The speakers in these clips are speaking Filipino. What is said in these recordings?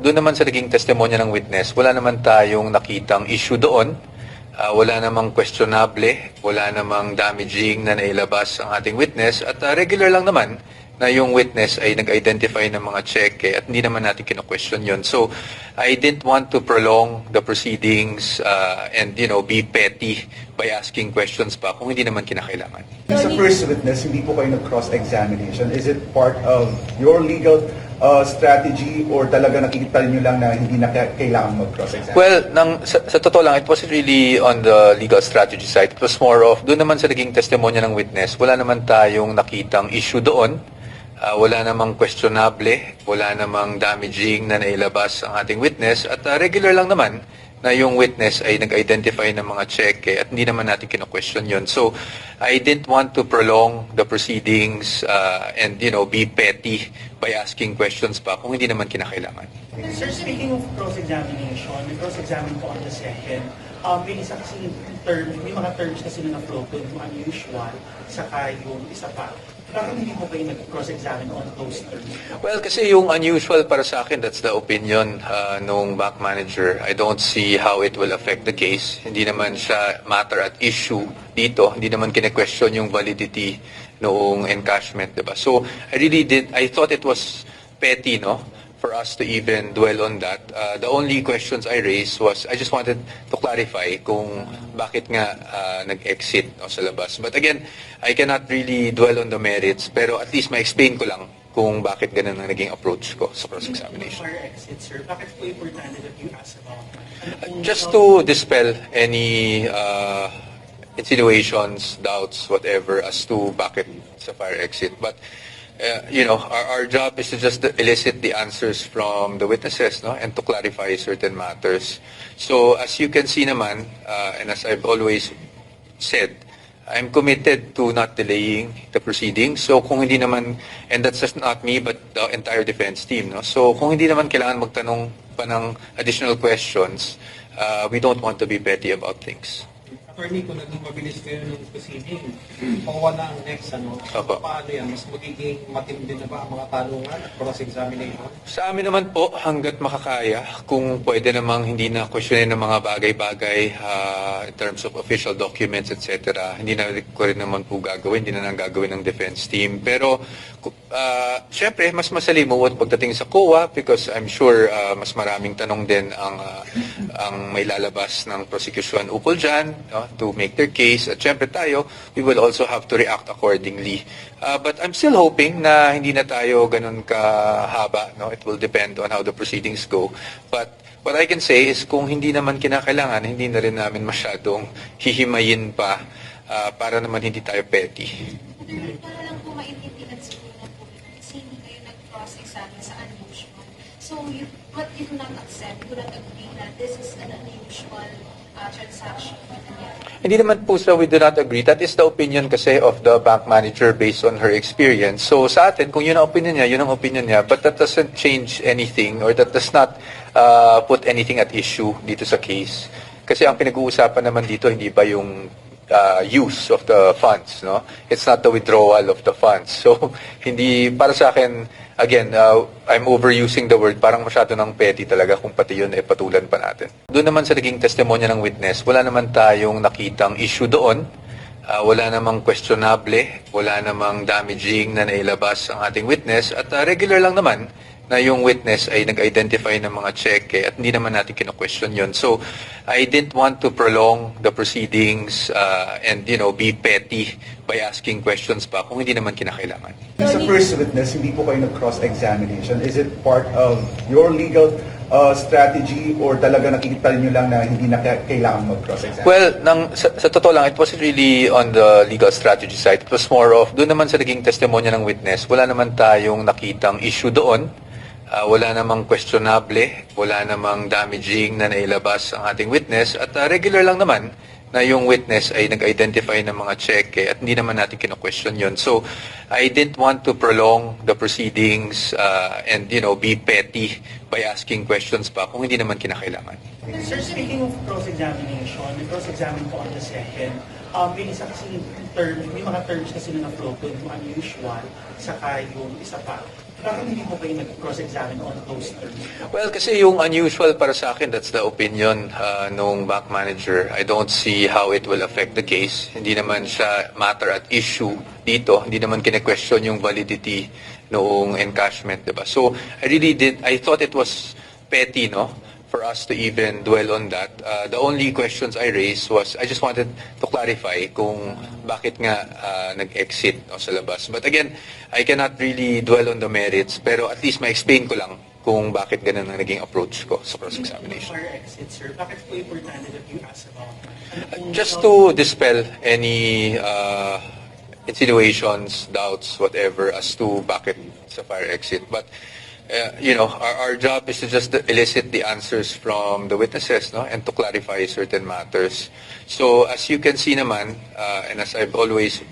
Doon naman sa naging testimonya ng witness, wala naman tayong nakitang issue doon. Wala namang questionable, wala namang damaging na nailabas ang ating witness. At regular lang naman na yung witness ay nag-identify ng mga cheque at hindi naman natin kino-question yun. So, I didn't want to prolong the proceedings and, be petty by asking questions pa kung hindi naman kinakailangan. Sa first witness, hindi po kayo nag-cross-examination. Is it part of your legal strategy or talaga nakikita niyo lang na hindi na kailangan mag-cross-examine? Well, sa totoo lang, it wasn't really on the legal strategy side. It was more of, doon naman sa naging testimonya ng witness, wala naman tayong nakitang issue doon. Wala namang questionable, wala namang damaging na nailabas ang ating witness. At regular lang naman na yung witness ay nag-identify ng mga cheque at hindi naman natin kino-question yun. So, I didn't want to prolong the proceedings and, be petty by asking questions pa kung hindi naman kinakailangan. Sir, speaking of cross-examination, may cross-examine po on the second. May isa kasi term, may mga terms kasi na na-floated, yung unusual, saka yung isa pa. Bakit hindi po kayo nag-cross-examine on those terms? Well, kasi yung unusual para sa akin, that's the opinion nung bank manager. I don't see how it will affect the case. Hindi naman siya matter at issue dito. Hindi naman kine-question yung validity noong encashment, diba? So, I thought it was petty, no? For us to even dwell on that. The only questions I raised was, I just wanted to clarify kung bakit nga nag-exit sa labas. But again, I cannot really dwell on the merits, pero at least ma-explain ko lang kung bakit ganun ang naging approach ko sa cross-examination. Fire exit, sir. Bakit po importante that you ask about? Just to dispel any insinuations, doubts, whatever, as to bakit sa fire exit. But our job is to just elicit the answers from the witnesses, no, and to clarify certain matters. So as you can see naman, and as I've always said, I'm committed to not delaying the proceedings. So kung hindi naman, and that's just not me, but the entire defense team, no. So kung hindi naman kailangan magtanong pa ng additional questions, we don't want to be petty about things. Attorney, kung naging mabilis kayo ng proceeding, wala ang next, Opo. paano yan? Mas magiging matindi na ba ang mga tanungan at cross-examination? Sa amin naman po, hanggat makakaya, kung pwede namang hindi na questionin ng mga bagay-bagay in terms of official documents, etc., hindi na ko rin naman po gagawin, hindi na nang gagawin ng defense team. Pero, syempre, mas masalimuot pagdating sa COA because I'm sure mas maraming tanong din ang may lalabas ng prosecution ukol dyan, no, to make their case. At syempre tayo, we will also have to react accordingly. But I'm still hoping na hindi na tayo ganun kahaba. No? It will depend on how the proceedings go. But what I can say is kung hindi naman kinakailangan, hindi na rin namin masyadong hihimayin pa para naman hindi tayo petty. Para lang po maintindihan siguro ng publiko kasi hindi kayo nag-cross-examine sa unusual. So, what you do not accept, you do not agree that this is an unusual transaction na nangyari? Hindi naman po sa we do not agree. That is the opinion kasi of the bank manager based on her experience. So sa atin, kung yun ang opinion niya, yun ang opinion niya. But that doesn't change anything or that does not put anything at issue dito sa case. Kasi ang pinag-uusapan naman dito, hindi ba yung use of the funds, no? It's not the withdrawal of the funds. So hindi, para sa akin, again, I'm overusing the word, parang masyado ng petty talaga kung pati yun patulan pa natin. Doon naman sa naging testimonya ng witness, wala naman tayong nakitang issue doon. Wala namang questionable, wala namang damaging na nailabas ang ating witness. At regular lang naman na yung witness ay nag-identify ng mga cheque at hindi naman natin kino-question yun. So, I didn't want to prolong the proceedings and, be petty by asking questions pa kung hindi naman kinakailangan. Sa first witness, hindi po kayo nag-cross-examination. Is it part of your legal strategy or talaga nakikita niyo lang na hindi na kailangan mag-cross-examine? Well, sa totoo lang, it wasn't really on the legal strategy side. It was more of, doon naman sa naging testimonya ng witness, wala naman tayong nakitang issue doon. Wala namang questionable, wala namang damaging na nailabas ang ating witness. At regular lang naman na yung witness ay nag-identify ng mga cheque at hindi naman natin kino-question yun. So, I didn't want to prolong the proceedings and, be petty by asking questions pa kung hindi naman kinakailangan. Sir, speaking of cross-examination, may cross-examine po on the second. May isa kasi term, may mga terms kasi na na-floated, yung unusual, saka yung isa pa. Bakit hindi po kayo nag-cross-examine on those terms? Well, kasi yung unusual para sa akin, that's the opinion nung bank manager. I don't see how it will affect the case. Hindi naman siya matter at issue dito. Hindi naman kine-question yung validity noong encashment, diba? So, I thought it was petty, no? For us to even dwell on that. The only questions I raised was, I just wanted to clarify kung bakit nga nag-exit no, sa labas. But again, I cannot really dwell on the merits, pero at least ma-explain ko lang kung bakit ganun ang naging approach ko sa cross-examination. Fire exit, sir. Bakit po importante that you ask about that? Just to dispel any insinuations, doubts, whatever, as to bakit sa fire exit. But our job is to just elicit the answers from the witnesses, no, and to clarify certain matters. So as you can see naman, and as I've always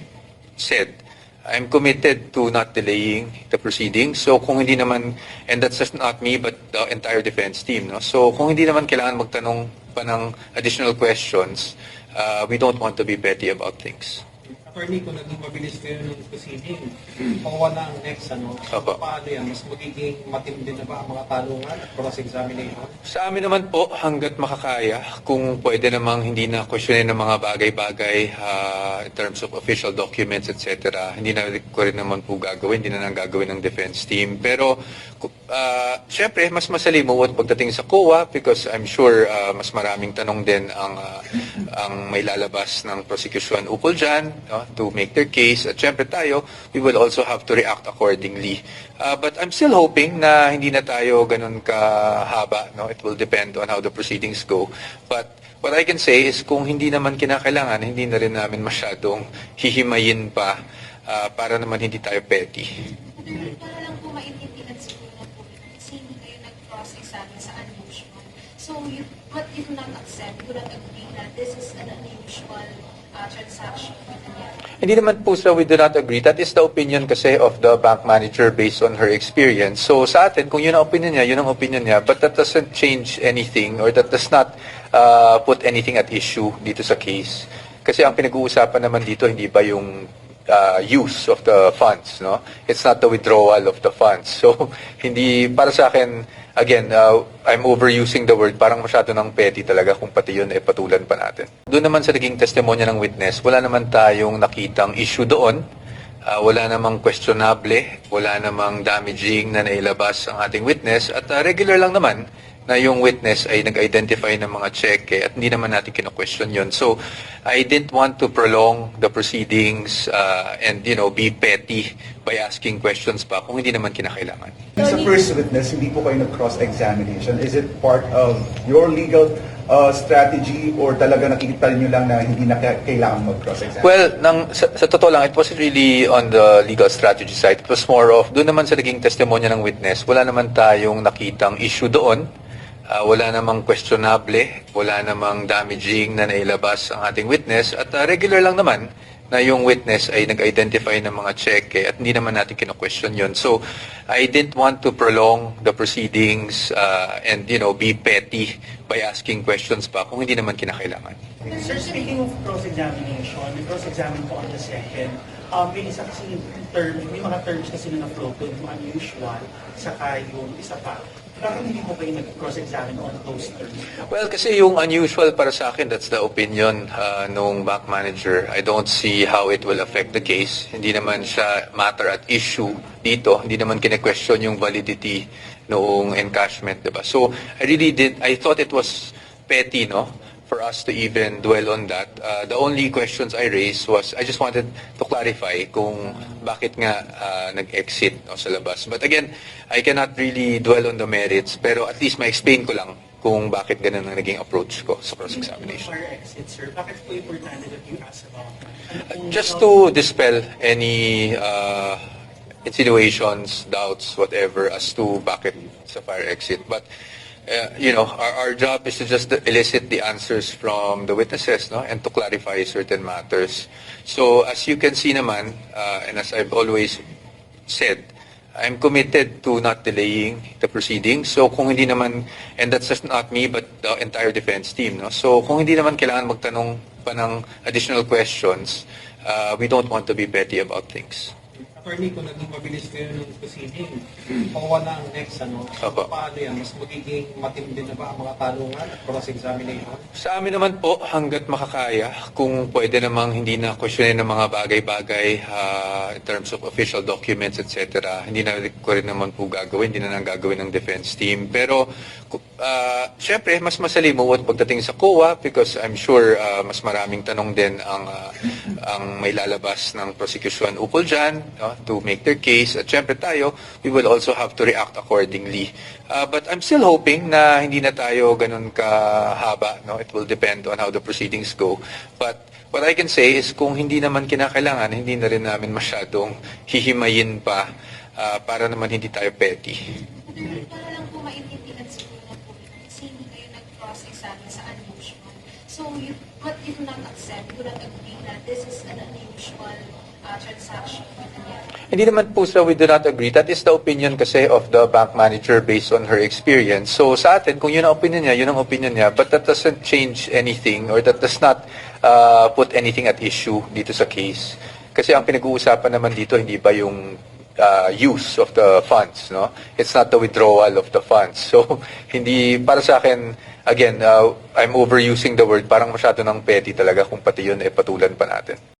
said, I'm committed to not delaying the proceedings. So kung hindi naman, and that's just not me, but the entire defense team, no. So kung hindi naman kailangan magtanong pa ng additional questions, we don't want to be petty about things. Attorney, kung naging mabilis kayo ng proceeding, wala ang next, Opo. paano yan? Mas magiging matindi na ba ang mga tanungan at cross-examination? Sa amin naman po, hanggat makakaya, kung pwede namang hindi na questionin ng mga bagay-bagay in terms of official documents, etc., hindi na ko rin naman po gagawin, hindi na nang gagawin ng defense team. Pero, syempre, mas masalimuot pagdating sa COA because I'm sure mas maraming tanong din ang may lalabas ng prosecution ukol dyan, no, to make their case. At syempre tayo, we will also have to react accordingly. But I'm still hoping na hindi na tayo ganun kahaba. No? It will depend on how the proceedings go. But what I can say is kung hindi naman kinakailangan, hindi na rin namin masyadong hihimayin pa para naman hindi tayo petty. Para lang po maintindihan siguro ng publiko kasi hindi kayo nag-cross-examine sa unusual. So, what you do not accept, you do not agree that this is an unusual transaction na nangyari. Hindi naman po sa we do not agree. That is the opinion kasi of the bank manager based on her experience. So sa atin, kung yun ang opinion niya, yun ang opinion niya. But that doesn't change anything or that does not put anything at issue dito sa case. Kasi ang pinag-uusapan naman dito, hindi ba yung use of the funds, no? It's not the withdrawal of the funds. So hindi, para sa akin, again, I'm overusing the word, parang masyado ng petty talaga kung pati yun patulan pa natin. Doon naman sa naging testimonya ng witness, wala naman tayong nakitang issue doon. Wala namang questionable, wala namang damaging na nailabas ang ating witness at regular lang naman na yung witness ay nag-identify ng mga cheque at hindi naman natin kino-question yun. So, I didn't want to prolong the proceedings and, be petty by asking questions pa kung hindi naman kinakailangan. Sa first witness, hindi po kayo nag-cross-examination. Is it part of your legal strategy or talaga nakikita niyo lang na hindi na kailangan mag-cross-examine? Well, sa totoo lang, it wasn't really on the legal strategy side. It was more of, doon naman sa naging testimonya ng witness, wala naman tayong nakitang issue doon. Wala namang questionable, wala namang damaging na nailabas ang ating witness at regular lang naman na yung witness ay nag-identify ng mga cheque at hindi naman natin kino-question yun. So, I didn't want to prolong the proceedings and, be petty by asking questions pa kung hindi naman kinakailangan. Sir, speaking of cross-examination, may cross-examine po on the second. May isa kasi term, may mga terms kasi na na-floated, yung unusual, saka yung isa pa. Bakit hindi po kayo nag-cross-examine on those terms? Well, kasi yung unusual para sa akin, that's the opinion nung bank manager. I don't see how it will affect the case. Hindi naman siya matter at issue dito. Hindi naman kine-question yung validity noong encashment, diba? So, I thought it was petty, no? For us to even dwell on that. The only questions I raised was, I just wanted to clarify kung bakit nga nag-exit no, sa labas. But again, I cannot really dwell on the merits, pero at least ma-explain ko lang kung bakit ganun ang naging approach ko sa cross-examination. Fire exit, sir. Bakit po importante that you ask about that? Just to dispel any insinuations, doubts, whatever, as to bakit sa fire exit. But our job is to just elicit the answers from the witnesses, no, and to clarify certain matters. So as you can see naman, and as I've always said, I'm committed to not delaying the proceedings. So kung hindi naman, and that's just not me, but the entire defense team, no. So kung hindi naman kailangan magtanong pa ng additional questions, we don't want to be petty about things. Attorney, kung naging mabilis kayo ng proceeding, OWA na ang next, Opo. paano yan? Mas magiging matindi na ba ang mga tanungan at cross-examination? Sa amin naman po, hanggat makakaya, kung pwede namang hindi na questionin ng mga bagay-bagay in terms of official documents, etc., hindi na ko rin naman po gagawin, hindi na lang gagawin ng defense team. Pero, syempre, mas masalimuot pagdating sa COA because I'm sure mas maraming tanong din ang may lalabas ng prosecution ukol dyan to make their case. At syempre tayo, we will also have to react accordingly. But I'm still hoping na hindi na tayo ganun kahaba. No? It will depend on how the proceedings go. But what I can say is kung hindi naman kinakailangan, hindi na rin namin masyadong hihimayin pa para naman hindi tayo petty. Para lang po maintindihan siguro ng publiko kasi hindi kayo nag-cross-examine sa unusual. So, what you do not accept, you do not agree that this is an unusual transaction. Hindi naman po sa we do not agree. That is the opinion kasi of the bank manager based on her experience. So sa atin, kung yun ang opinion niya, yun ang opinion niya. But that doesn't change anything or that does not put anything at issue dito sa case. Kasi ang pinag-uusapan naman dito, hindi ba yung use of the funds, no? It's not the withdrawal of the funds. So hindi, para sa akin, again, I'm overusing the word, parang masyado ng petty talaga kung pati yun patulan pa natin.